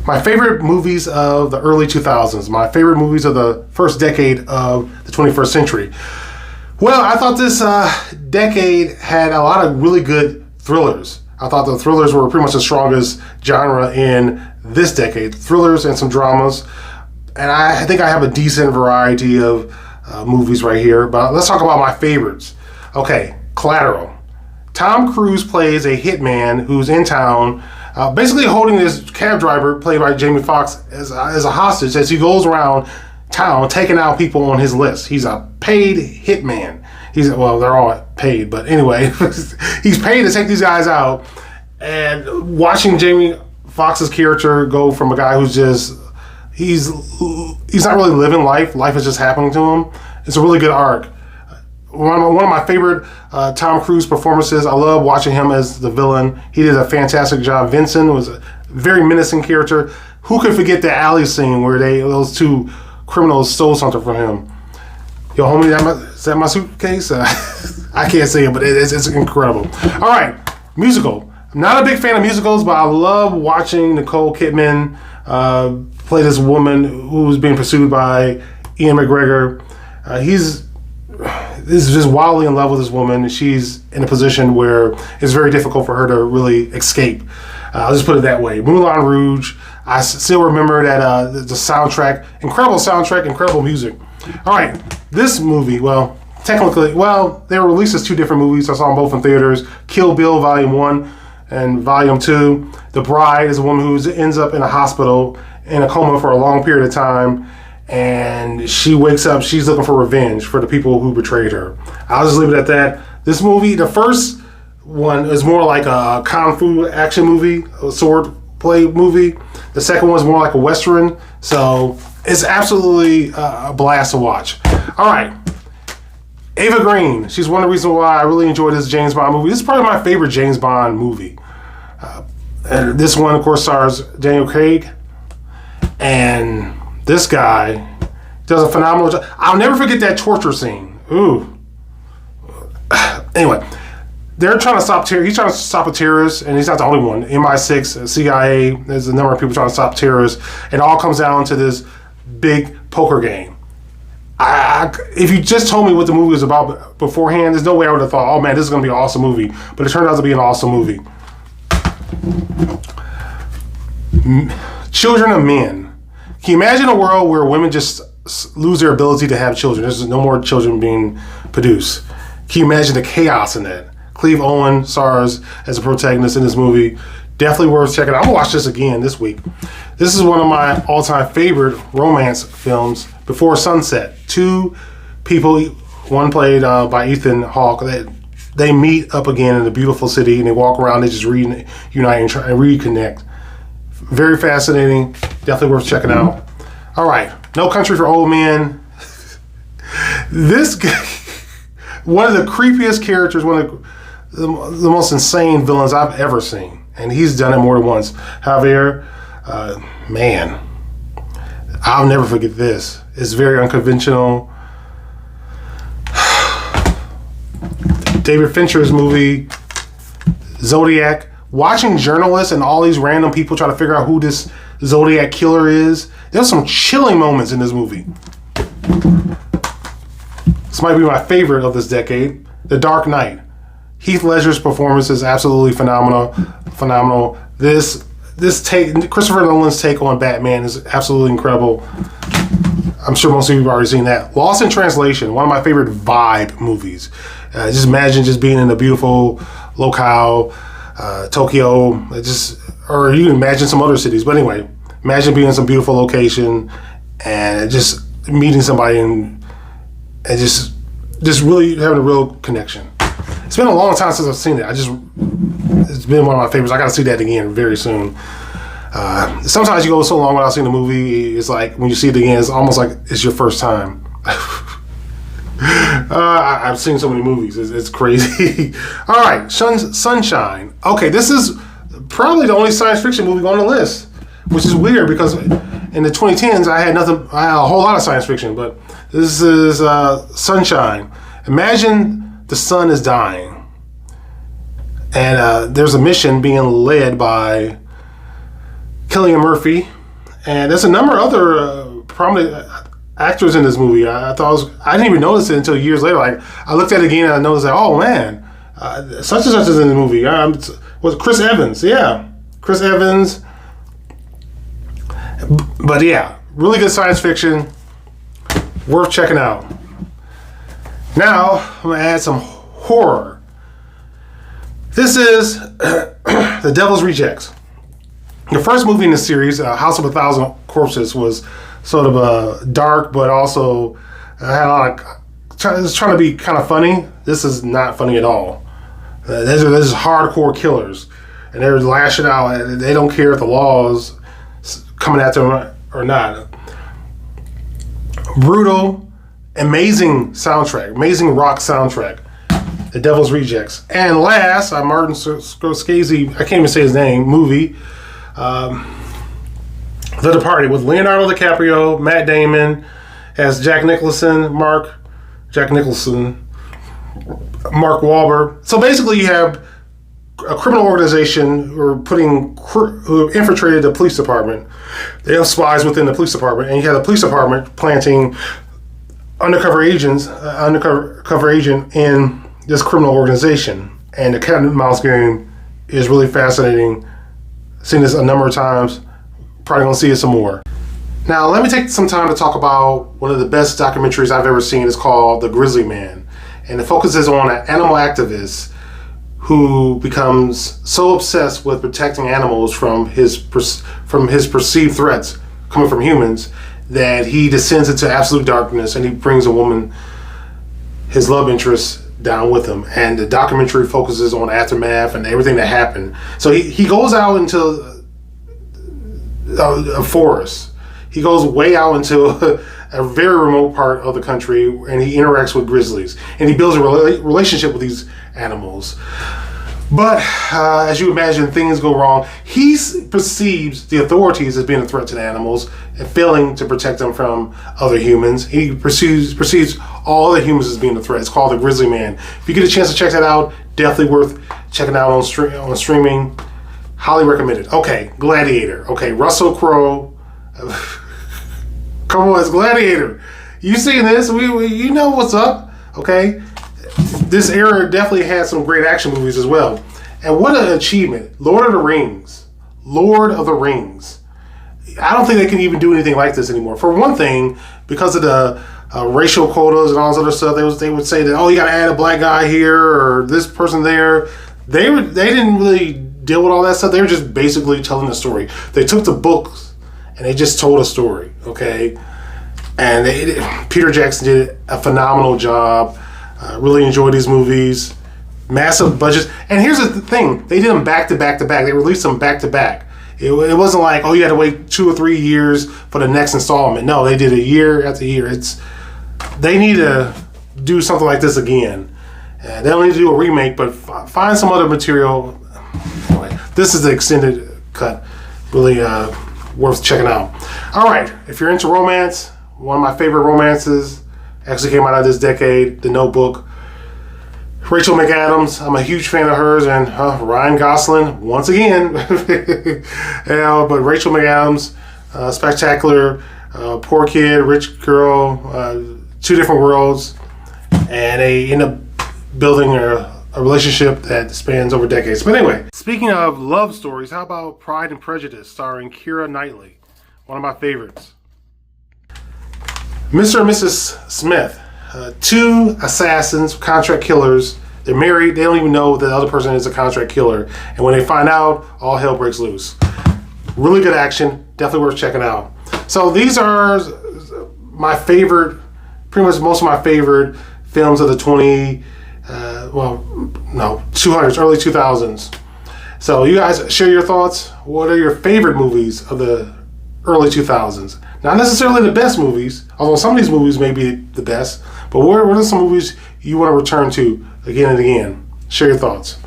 My favorite movies of the early 2000s. My favorite movies of the first decade of the 21st century. Well, I thought this decade had a lot of really good thrillers. I thought the thrillers were pretty much the strongest genre in this decade. Thrillers and some dramas. And I think I have a decent variety of movies right here. But let's talk about my favorites. Okay, Collateral. Tom Cruise plays a hitman who's in town, basically holding this cab driver, played by Jamie Foxx, as a hostage as he goes around town taking out people on his list. He's a paid hitman. Well, they're all paid, but anyway, he's paid to take these guys out. And watching Jamie Foxx's character go from a guy who's just he's not really living life. Life is just happening to him. It's a really good arc. One of my favorite Tom Cruise performances. I love watching him as the villain. He did a fantastic job. Vincent was a very menacing character. Who could forget the alley scene where those two criminals stole something from him? Yo, homie, is that my suitcase? I can't say it, but it's incredible. All right, musical. I'm not a big fan of musicals, but I love watching Nicole Kidman play this woman who's being pursued by Ian McGregor. He's just wildly in love with this woman. She's in a position where it's very difficult for her to really escape. I'll just put it that way. Moulin Rouge. I still remember that the soundtrack, incredible music. All right, this movie, well, technically, they were released as two different movies. I saw them both in theaters. Kill Bill Volume 1 and Volume 2. The Bride is a woman who ends up in a hospital in a coma for a long period of time. And she wakes up, she's looking for revenge for the people who betrayed her. I'll just leave it at that. This movie, the first one is more like a kung fu action movie, a sword play movie. The second one is more like a Western. So it's absolutely a blast to watch. All right. Ava Green. She's one of the reasons why I really enjoyed this James Bond movie. This is probably my favorite James Bond movie. And this one, of course, stars Daniel Craig. And this guy does a phenomenal job. I'll never forget that torture scene. Ooh. Anyway, they're trying to stop terror. He's trying to stop a terrorist, and he's not the only one. MI6, CIA, there's a number of people trying to stop terrorists. And it all comes down to this big poker game. If you just told me what the movie was about beforehand, there's no way I would have thought, oh man, this is going to be an awesome movie. But it turned out to be an awesome movie. Children of Men. Can you imagine a world where women just lose their ability to have children? There's no more children being produced. Can you imagine the chaos in that? Cleve Owen stars as a protagonist in this movie. Definitely worth checking out. I'm going to watch this again this week. This is one of my all-time favorite romance films, Before Sunset. Two people, one played by Ethan Hawke, they meet up again in a beautiful city and they walk around, they just reunite and try and reconnect. Very fascinating. Definitely worth checking out. All right. No Country for Old Men. This guy, one of the creepiest characters, one of the most insane villains I've ever seen. And he's done it more than once. Javier, man, I'll never forget this. It's very unconventional. David Fincher's movie, Zodiac. Watching journalists and all these random people try to figure out who this Zodiac killer is. There's some chilling moments in this movie. This might be my favorite of this decade. The Dark Knight. Heath Ledger's performance is absolutely phenomenal. This take, Christopher Nolan's take on Batman is absolutely incredible. I'm sure most of you have already seen that. Lost in Translation, one of my favorite vibe movies. Just imagine just being in a beautiful locale, Tokyo, or you can imagine some other cities. But anyway, imagine being in some beautiful location and just meeting somebody and just really having a real connection. It's been a long time since I've seen it. It's been one of my favorites. I got to see that again very soon. Sometimes you go so long without seeing the movie, it's like when you see it again, it's almost like it's your first time. I've seen so many movies. It's crazy. All right, Sunshine. Okay, this is probably the only science fiction movie on the list, which is weird because in the 2010s I had a whole lot of science fiction, but this is Sunshine. Imagine the sun is dying, and there's a mission being led by Cillian Murphy, and there's a number of other prominent actors in this movie. I didn't even notice it until years later. Like I looked at it again and I noticed that, oh man, such and such is in the movie. Was Chris Evans? Yeah, Chris Evans. But yeah, really good science fiction, worth checking out. Now I'm gonna add some horror. This is The Devil's Rejects. The first movie in the series, House of a Thousand Corpses, was sort of dark, but also had a lot of. It was trying to be kind of funny. This is not funny at all. These are hardcore killers, and they're lashing out, and they don't care if the law is coming at them or not. Brutal, amazing soundtrack, amazing rock soundtrack. The Devil's Rejects. And last, Martin Scorsese, I can't even say his name, movie, The Departed, with Leonardo DiCaprio, Matt Damon as Jack Nicholson, Mark Wahlberg. So basically you have a criminal organization who infiltrated the police department. They have spies within the police department, and you have the police department planting undercover agent in this criminal organization. And the cat and mouse game is really fascinating. Seen this a number of times. Probably gonna see it some more. Now let me take some time to talk about one of the best documentaries I've ever seen. It's called The Grizzly Man, and it focuses on an animal activist who becomes so obsessed with protecting animals from his perceived threats coming from humans that he descends into absolute darkness, and he brings a woman, his love interest, down with him. And the documentary focuses on aftermath and everything that happened. So he goes out into a forest. He goes way out into a very remote part of the country, and he interacts with grizzlies, and he builds a relationship with these animals. But as you imagine, things go wrong. He perceives the authorities as being a threat to the animals and failing to protect them from other humans. He perceives all other humans as being a threat. It's called The Grizzly Man. If you get a chance to check that out, definitely worth checking out on streaming. Highly recommended. Okay, Gladiator. Okay, Russell Crowe. Come on, it's Gladiator. You seen this? You know what's up. Okay. This era definitely had some great action movies as well. And what an achievement. Lord of the Rings. I don't think they can even do anything like this anymore. For one thing, because of the racial quotas and all this other stuff, they would say that, oh, you got to add a black guy here or this person there. They didn't really deal with all that stuff. They were just basically telling the story. They took the books and they just told a story, okay? And Peter Jackson did a phenomenal job. Really enjoyed these movies. Massive budgets. And here's the thing. They did them back to back to back. They released them back to back. It wasn't like, oh, you had to wait 2 or 3 years for the next installment. No, they did it year after year. They need to do something like this again. They don't need to do a remake, but find some other material. Anyway, this is the extended cut. Really worth checking out. All right. If you're into romance, one of my favorite romances actually came out of this decade, The Notebook. Rachel McAdams, I'm a huge fan of hers, and Ryan Gosling, once again. But Rachel McAdams, spectacular, poor kid, rich girl, 2 different worlds, and they end up building a relationship that spans over decades. But anyway, speaking of love stories, how about Pride and Prejudice, starring Keira Knightley, one of my favorites. Mr. and Mrs. Smith, 2 assassins, contract killers. They're married. They don't even know that the other person is a contract killer. And when they find out, all hell breaks loose. Really good action. Definitely worth checking out. So these are my favorite, pretty much most of my favorite films of the 200s, early 2000s. So you guys share your thoughts. What are your favorite movies of the early 2000s? Not necessarily the best movies, although some of these movies may be the best, but what are some movies you want to return to again and again? Share your thoughts.